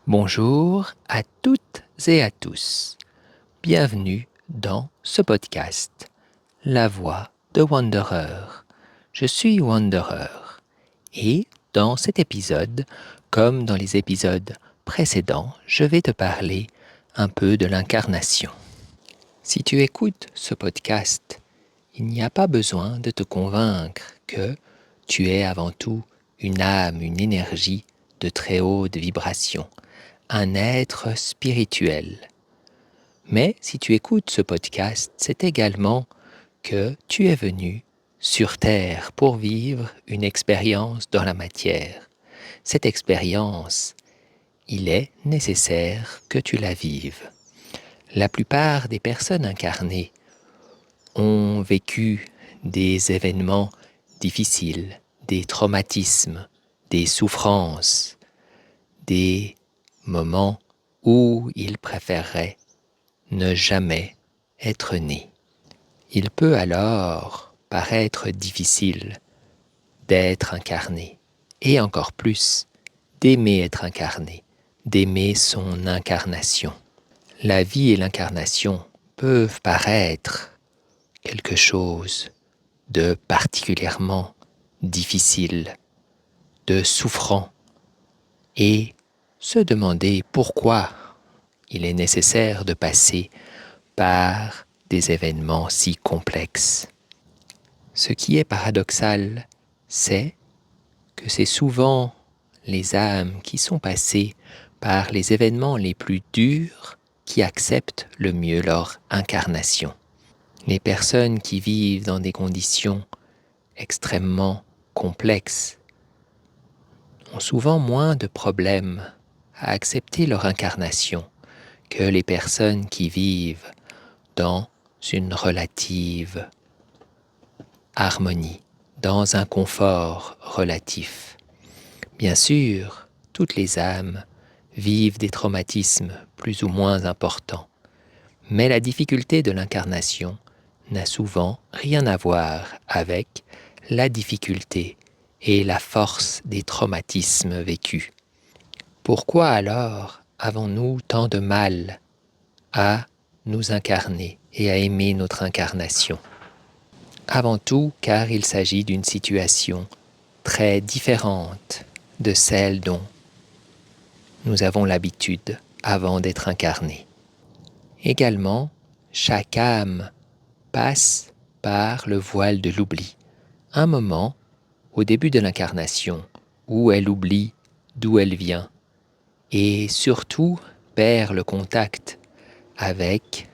Bonjour à toutes et à tous. Bienvenue dans ce podcast, La Voix de Wanderer. Je suis Wanderer et dans cet épisode, comme dans les épisodes précédents, je vais te parler un peu de l'incarnation. Si tu écoutes ce podcast, il n'y a pas besoin de te convaincre que tu es avant tout une âme, une énergie de très haute vibration, un être spirituel. Mais si tu écoutes ce podcast, c'est également que tu es venu sur Terre pour vivre une expérience dans la matière. Cette expérience, il est nécessaire que tu la vives. La plupart des personnes incarnées ont vécu des événements difficiles, des traumatismes, des souffrances, des moments où ils préféreraient ne jamais être nés. Il peut alors paraître difficile d'être incarné, et encore plus d'aimer être incarné, d'aimer son incarnation. La vie et l'incarnation peuvent paraître quelque chose de particulièrement difficile, de souffrant, et se demander pourquoi il est nécessaire de passer par des événements si complexes. Ce qui est paradoxal, c'est que c'est souvent les âmes qui sont passées par les événements les plus durs qui acceptent le mieux leur incarnation. Les personnes qui vivent dans des conditions extrêmement complexes ont souvent moins de problèmes à accepter leur incarnation que les personnes qui vivent dans une relative harmonie, dans un confort relatif. Bien sûr, toutes les âmes vivent des traumatismes plus ou moins importants, mais la difficulté de l'incarnation n'a souvent rien à voir avec la difficulté et la force des traumatismes vécus. Pourquoi alors avons-nous tant de mal à nous incarner et à aimer notre incarnation? Avant tout, car il s'agit d'une situation très différente de celle dont nous avons l'habitude avant d'être incarnés. Également, chaque âme passe par le voile de l'oubli, un moment au début de l'incarnation où elle oublie d'où elle vient et surtout perd le contact avec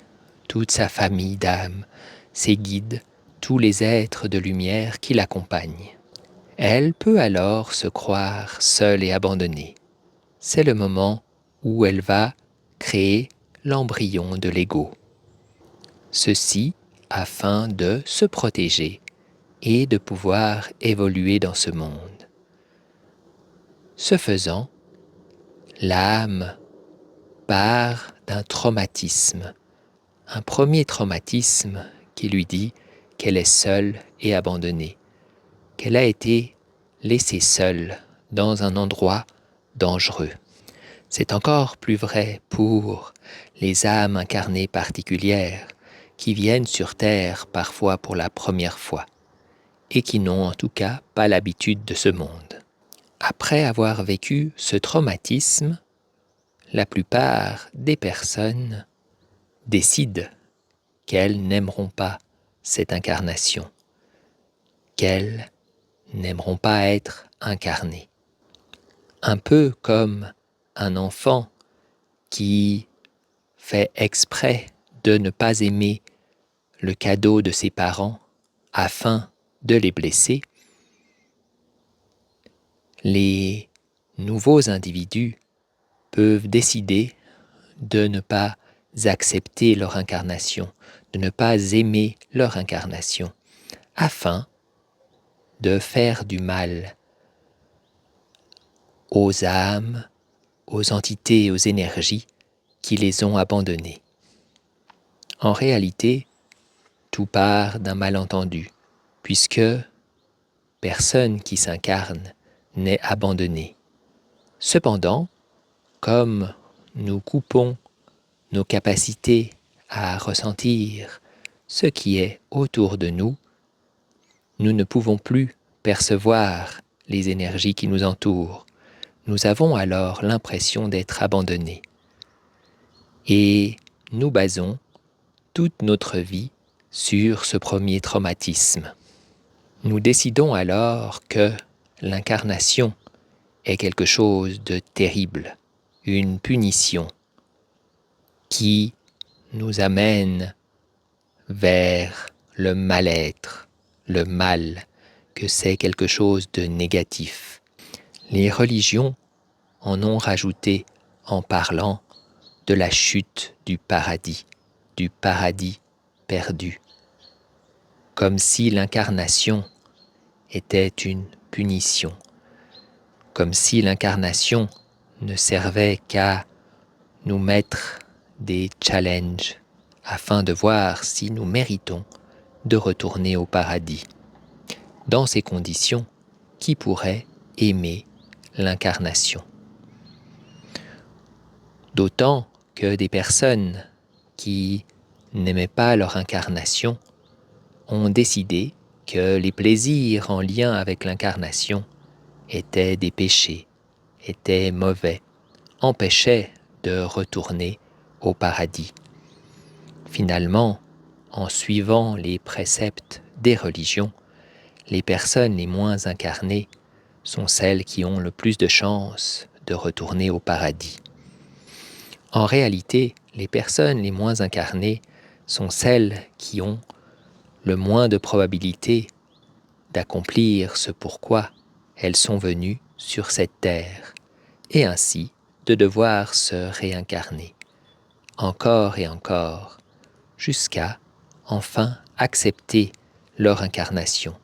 toute sa famille d'âmes, ses guides, tous les êtres de lumière qui l'accompagnent. Elle peut alors se croire seule et abandonnée. C'est le moment où elle va créer l'embryon de l'ego. Ceci afin de se protéger et de pouvoir évoluer dans ce monde. Ce faisant, l'âme part d'un traumatisme, un premier traumatisme qui lui dit qu'elle est seule et abandonnée, qu'elle a été laissée seule dans un endroit dangereux. C'est encore plus vrai pour les âmes incarnées particulières qui viennent sur Terre parfois pour la première fois et qui n'ont en tout cas pas l'habitude de ce monde. Après avoir vécu ce traumatisme, la plupart des personnes décident qu'elles n'aimeront pas cette incarnation, qu'elles n'aimeront pas être incarnées. Un peu comme un enfant qui fait exprès de ne pas aimer le cadeau de ses parents afin de les blesser, les nouveaux individus peuvent décider de ne pas accepter leur incarnation, de ne pas aimer leur incarnation, afin de faire du mal aux âmes, aux entités, aux énergies qui les ont abandonnés. En réalité, tout part d'un malentendu, puisque personne qui s'incarne n'est abandonné. Cependant, comme nous coupons nos capacités à ressentir ce qui est autour de nous, nous ne pouvons plus percevoir les énergies qui nous entourent. Nous avons alors l'impression d'être abandonnés. Et nous basons toute notre vie sur ce premier traumatisme. Nous décidons alors que l'incarnation est quelque chose de terrible, une punition qui nous amène vers le mal-être, le mal, que c'est quelque chose de négatif. Les religions en ont rajouté en parlant de la chute du paradis perdu, comme si l'incarnation était une punition, comme si l'incarnation ne servait qu'à nous mettre des challenges afin de voir si nous méritons de retourner au paradis. Dans ces conditions, qui pourrait aimer l'incarnation? D'autant que des personnes qui n'aimaient pas leur incarnation ont décidé que les plaisirs en lien avec l'incarnation étaient des péchés, étaient mauvais, empêchaient de retourner au paradis. Finalement, en suivant les préceptes des religions, les personnes les moins incarnées sont celles qui ont le plus de chances de retourner au paradis. En réalité, les personnes les moins incarnées sont celles qui ont le moins de probabilité d'accomplir ce pourquoi elles sont venues sur cette terre, et ainsi de devoir se réincarner, encore et encore, jusqu'à enfin accepter leur incarnation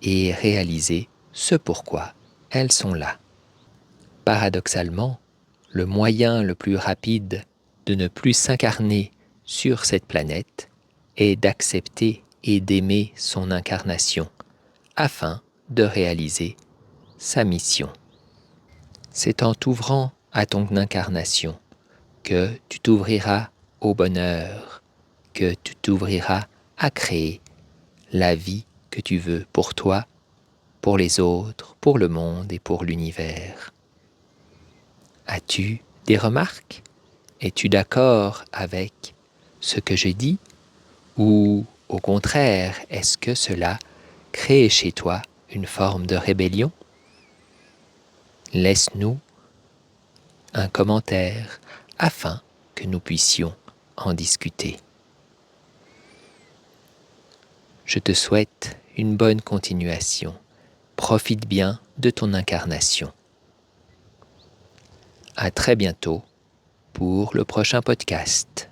et réaliser ce pourquoi elles sont là. Paradoxalement, le moyen le plus rapide de ne plus s'incarner sur cette planète est d'accepter et d'aimer son incarnation, afin de réaliser sa mission. C'est en t'ouvrant à ton incarnation que tu t'ouvriras au bonheur, que tu t'ouvriras à créer la vie que tu veux pour toi, pour les autres, pour le monde et pour l'univers. As-tu des remarques? Es-tu d'accord avec ce que j'ai dit? Ou au contraire, est-ce que cela crée chez toi une forme de rébellion? Laisse-nous un commentaire afin que nous puissions en discuter. Je te souhaite une bonne continuation. Profite bien de ton incarnation. À très bientôt pour le prochain podcast.